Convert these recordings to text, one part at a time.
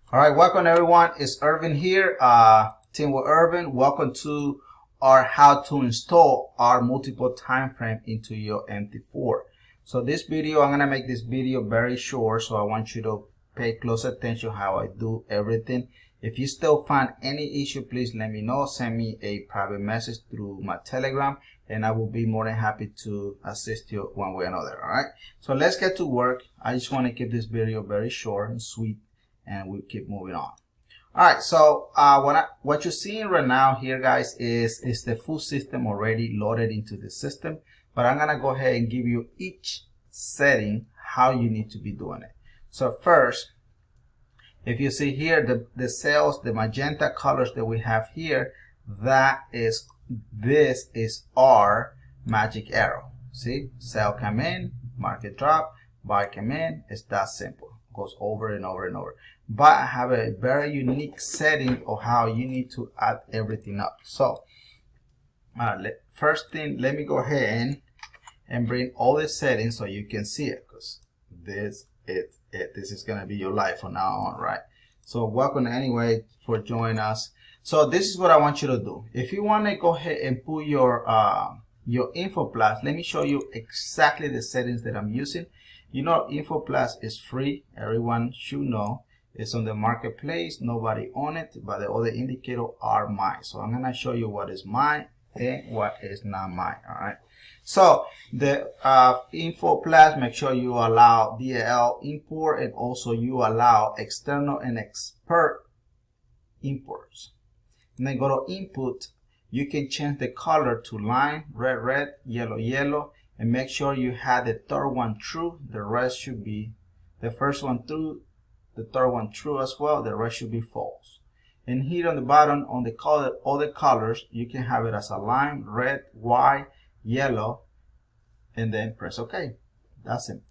All right, welcome everyone. It's Irvin here, Teamwitherving. Welcome to our how to install our multiple time frame into your MT4. So this video, I'm gonna make this video very short, so I want you to pay close attention how I do everything. If you still find any issue, please let me know. Send me a private message through my Telegram, and I will be more than happy to assist you one way or another. All right, so let's get to work. I just want to keep this video very short and sweet, and we'll keep moving on. All right, so what you're seeing right now here, guys, is the full system already loaded into the system, but I'm gonna go ahead and give you each setting how you need to be doing it. So first, if you see here the cells, the magenta colors that we have here, this is our magic arrow. See, sell come in, market drop, buy come in. It's that simple. Goes over and over and over. But I have a very unique setting of how you need to add everything up. So first thing, let me go ahead and bring all the settings so you can see it, because this is gonna be your life from now on, right? So welcome anyway for joining us. So this is what I want you to do. If you want to go ahead and put your info plus, let me show you exactly the settings that I'm using. You know, info plus is free. Everyone should know. It's on the marketplace. Nobody on it, but the other indicators are mine. So I'm gonna show you what is mine and what is not mine. All right. So the info plus, make sure you allow DL import, and also you allow external and expert imports. And then go to input. You can change the color to line, red, red, yellow, yellow, and make sure you have the third one true. The rest should be the first one true, the third one true as well. The rest should be false. And here on the bottom, on the color, all the colors, you can have it as a line, red, white, yellow, and then press OK. That's it.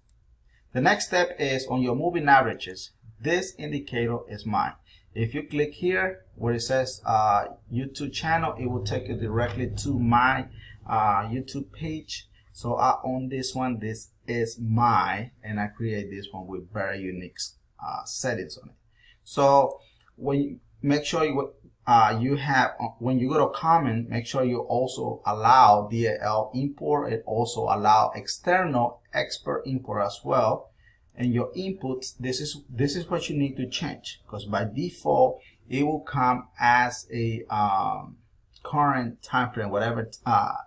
The next step is on your moving averages. This indicator is mine. If you click here where it says YouTube channel, it will take you directly to my YouTube page. So I own this one. This is mine, and I create this one with very unique settings on it. So when you make sure you have, when you go to comment, make sure you also allow DL import, and also allow external expert import as well. And your inputs, this is what you need to change, because by default it will come as a current time frame, whatever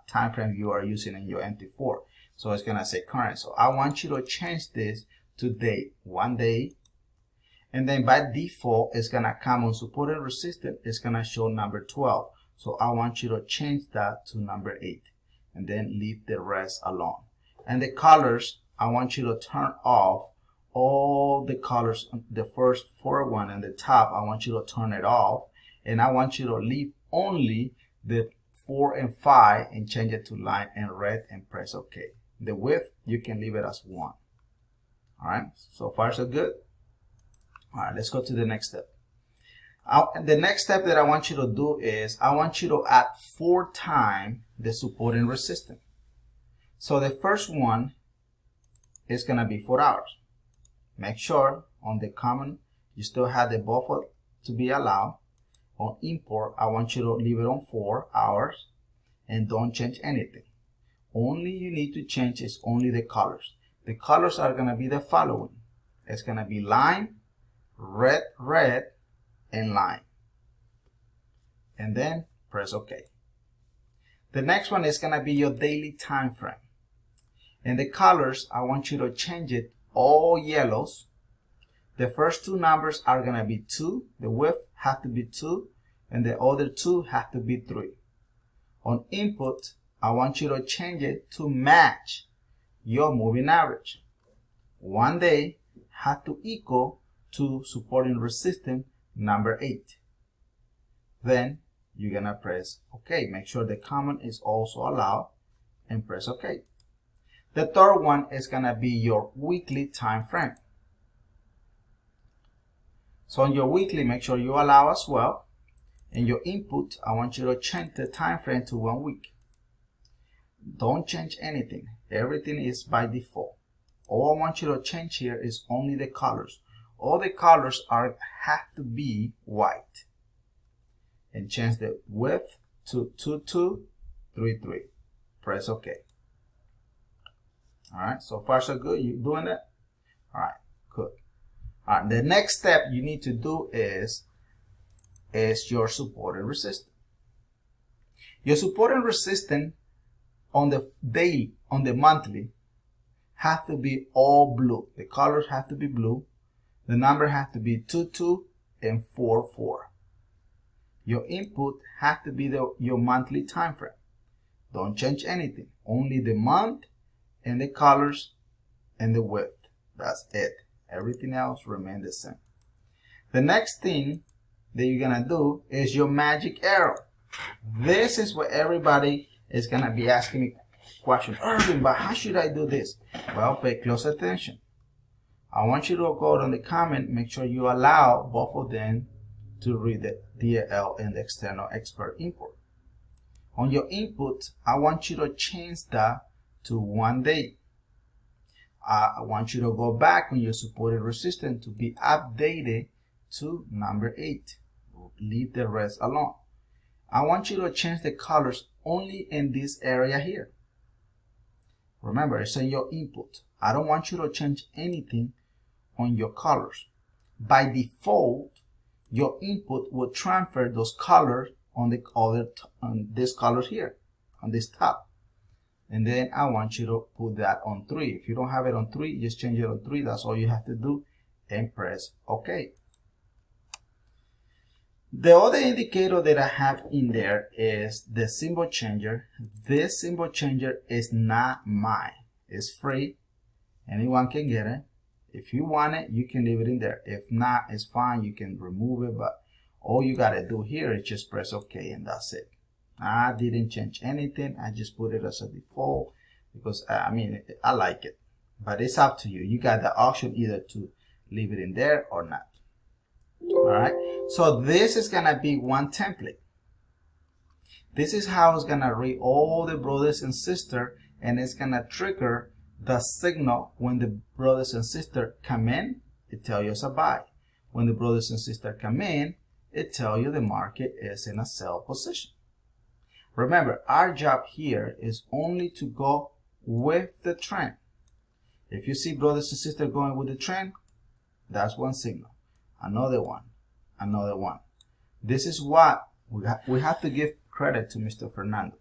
time frame you are using in your MT4. So it's gonna say current. So I want you to change this to date, 1 day, and then by default it's gonna come on support and resistance. It's gonna show number 12. So I want you to change that to number 8, and then leave the rest alone. And the colors, I want you to turn off all the colors. The first 4 one in the top, I want you to turn it off, and I want you to leave only the 4 and 5 and change it to line and red and press OK. The width, you can leave it as 1. All right, so far so good. All right, let's go to the next step. The next step that I want you to do is I want you to add 4 times the support and resistance. So the first one is gonna be 4 hours. Make sure on the common you still have the buffer to be allowed. On import, I want you to leave it on 4 hours and don't change anything. Only you need to change is only the colors. The colors are gonna be the following. It's gonna be line, red, red, and line. And then press OK. The next one is gonna be your daily time frame. And the colors, I want you to change it all yellows. The first 2 numbers are gonna be 2. The width have to be 2, and the other 2 have to be 3. On input, I want you to change it to match your moving average. 1 day have to equal to support and resistance number 8. Then you're gonna press OK. Make sure the comment is also allowed, and press OK. The third one is gonna be your weekly time frame. So on your weekly, make sure you allow as well. And your input, I want you to change the time frame to 1 week. Don't change anything. Everything is by default. All I want you to change here is only the colors. all the colors have to be white. And change the width to 2233. Press OK. Alright, so far so good. You doing it? Alright, good. Alright, the next step you need to do is your support and resistance. Your support and resistance on the daily, on the monthly, have to be all blue. The colors have to be blue. The number have to be 22 and 44. Your input has to be your monthly time frame. Don't change anything. Only the month and the colors and the width. That's it. Everything else remains the same. The next thing that you're gonna do is your magic arrow. This is what everybody is gonna be asking me question. Irving, but how should I do this? Well, pay close attention. I want you to go on the comment, make sure you allow both of them to read the DL and the external expert import. On your input, I want you to change that to 1 day. I want you to go back on your support and resistance to be updated to number 8. Leave the rest alone. I want you to change the colors only in this area here. Remember, it's in your input. I don't want you to change anything on your colors. By default, your input will transfer those colors on the other on this color here, on this top. And then I want you to put that on 3. If you don't have it on 3, just change it on 3. That's all you have to do, and press OK. The other indicator that I have in there is the symbol changer. This symbol changer is not mine. It's free. Anyone can get it. If you want it, you can leave it in there. If not, it's fine. You can remove it. But all you got to do here is just press OK, and that's it. I didn't change anything. I just put it as a default because I mean, I like it. But it's up to you. You got the option either to leave it in there or not. Alright, so this is gonna be one template. This is how it's gonna read all the brothers and sisters, and it's gonna trigger the signal when the brothers and sisters come in. It tells you it's a buy. When the brothers and sisters come in, it tells you the market is in a sell position. Remember, our job here is only to go with the trend. If you see brothers and sisters going with the trend, that's one signal. Another one, another one. This is what we have to give credit to Mr. Fernando.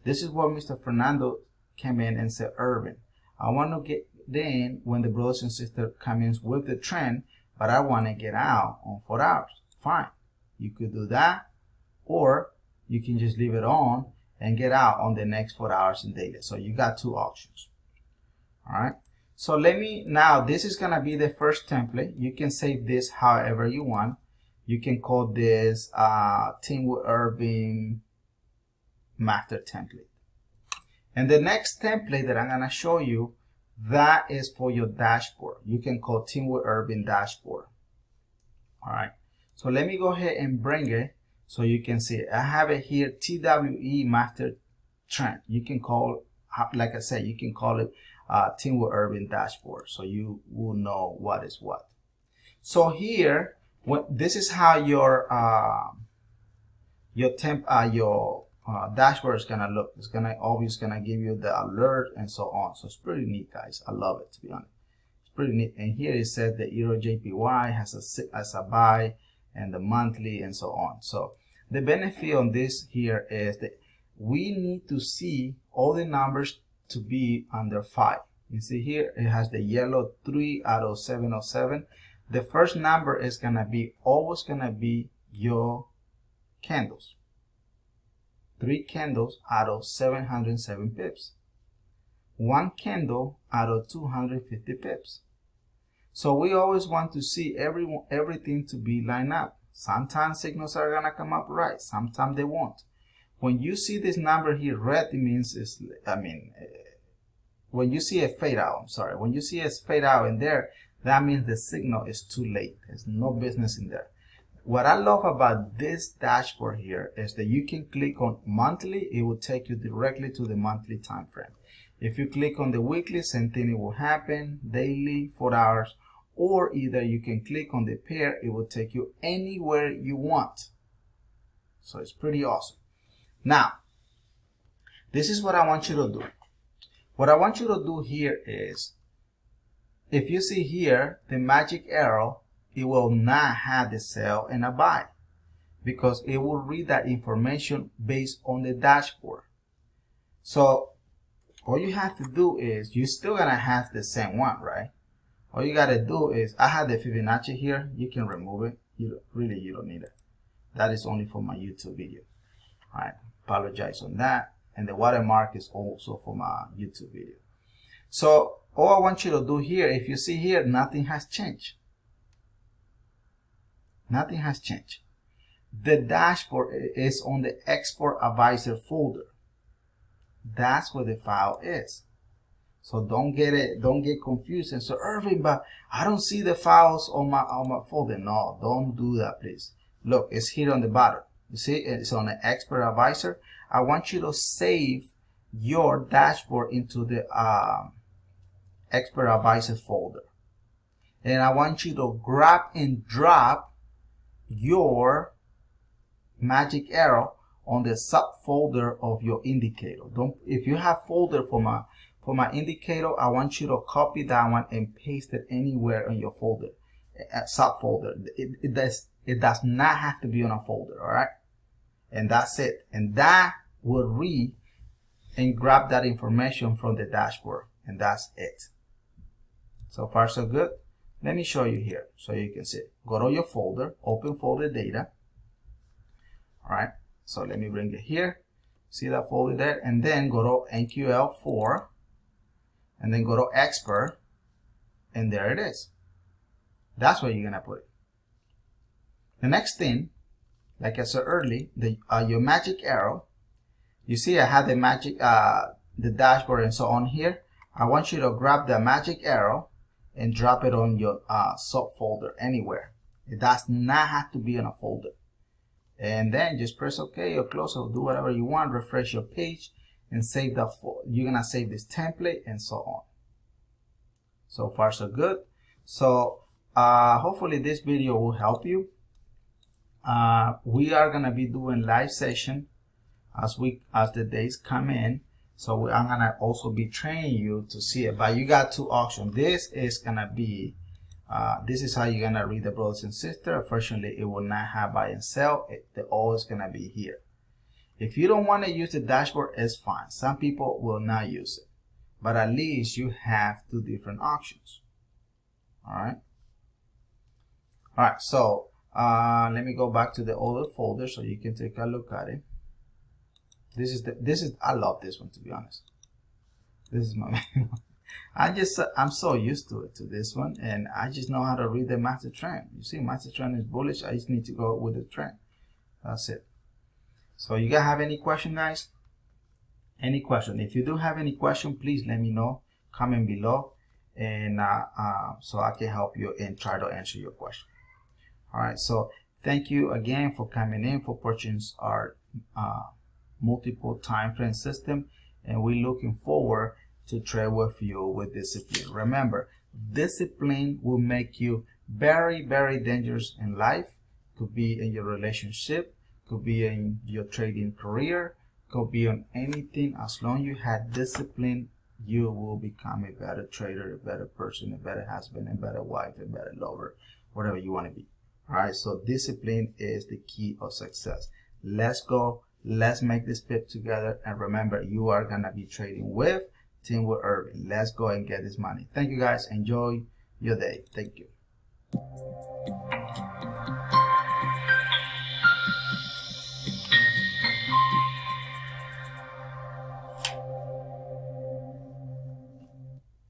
This is what Mr. Fernando came in and said, Irving, I want to get in when the brothers and sisters come in with the trend, but I want to get out on 4 hours. Fine. You could do that, or you can just leave it on and get out on the next 4 hours in daily. So you got 2 options. All right. So let me, now this is going to be the first template. You can save this however you want. You can call this Teamwitherving master template. And the next template that I'm going to show you, that is for your dashboard. You can call Teamwitherving dashboard. All right. So let me go ahead and bring it so you can see it. I have it here, TWE master trend. You can call, like I said, you can call it Teamwitherving dashboard, so you will know what is what. So here, this is how your dashboard is gonna look. It's gonna always gonna give you the alert and so on. So it's pretty neat, guys. I love it, to be honest. It's pretty neat. And here it says the Euro JPY has a buy and the monthly and so on. So the benefit on this here is that we need to see all the numbers to be under 5. You see here it has the yellow 3 out of 707. The first number is gonna be always gonna be your candles. 3 candles out of 707 pips. 1 candle out of 250 pips. So we always want to see everything to be lined up. Sometimes signals are gonna come up right, sometimes they won't. When you see this number here red, it means it's, when you see a fade out, when you see a fade out in there, that means the signal is too late. There's no business in there. What I love about this dashboard here is that you can click on monthly, it will take you directly to the monthly time frame. If you click on the weekly, same thing, it will happen, daily, 4 hours, or either you can click on the pair, it will take you anywhere you want. So it's pretty awesome. Now, this is what I want you to do. What I want you to do here is, if you see here the magic arrow, it will not have the sell and a buy, because it will read that information based on the dashboard. So all you have to do is, you're still gonna have the same one, right? All you gotta do is, I have the Fibonacci here, you can remove it. You don't need it. That is only for my YouTube video. All right, apologize on that. And the watermark is also for my YouTube video. So all I want you to do here, if you see here, nothing has changed. Nothing has changed. The dashboard is on the Export Advisor folder. That's where the file is. So don't get confused and say, Irving, but I don't see the files on my folder. No, don't do that, please. Look, it's here on the bottom. You see, it's on the Expert Advisor. I want you to save your dashboard into the Expert Advisor folder. And I want you to grab and drop your magic arrow on the subfolder of your indicator. If you have folder for my indicator, I want you to copy that one and paste it anywhere in your folder, subfolder. It does not have to be on a folder, all right? And that's it. And that will read and grab that information from the dashboard, and that's it. So far so good. Let me show you here so you can see. Go to your folder, open folder data. All right, so let me bring it here. See that folder there, and then go to NQL4, and then go to Expert, and there it is. That's where you're gonna put it. The next thing, like I said earlier, your magic arrow. You see I have the magic, the dashboard and so on here. I want you to grab the magic arrow and drop it on your subfolder anywhere. It does not have to be in a folder. And then just press OK or close or do whatever you want. Refresh your page and save the. You're gonna save this template and so on. So far so good. So hopefully this video will help you. We are gonna be doing live session as the days come in. So I'm gonna also be training you to see it. But you got two options. This is gonna be this is how you're gonna read the brothers and sisters. Unfortunately, it will not have buy and sell. They're always gonna be here. If you don't want to use the dashboard, it's fine. Some people will not use it, but at least you have two different options. All right. All right. So let me go back to the other folder so you can take a look at it. I love this one, to be honest. This is my main one. I'm so used to this one, and I just know how to read the master trend. You see, master trend is bullish. I just need to go with the trend. That's it. So you guys have any question, guys? Any question? If you do have any question, please let me know. Comment below, and so I can help you and try to answer your question. All right. So thank you again for coming in, for purchasing our multiple time frame system, and we're looking forward to trade with you with discipline. Remember, discipline will make you very, very dangerous in life. Could be in your relationship, could be in your trading career, could be on anything. As long as you have discipline, you will become a better trader, a better person, a better husband, a better wife, a better lover, whatever you want to be. All right, so discipline is the key of success. Let's go. Let's make this pip together. And remember, you are going to be trading with Teamwitherving. Let's go and get this money. Thank you, guys. Enjoy your day. Thank you.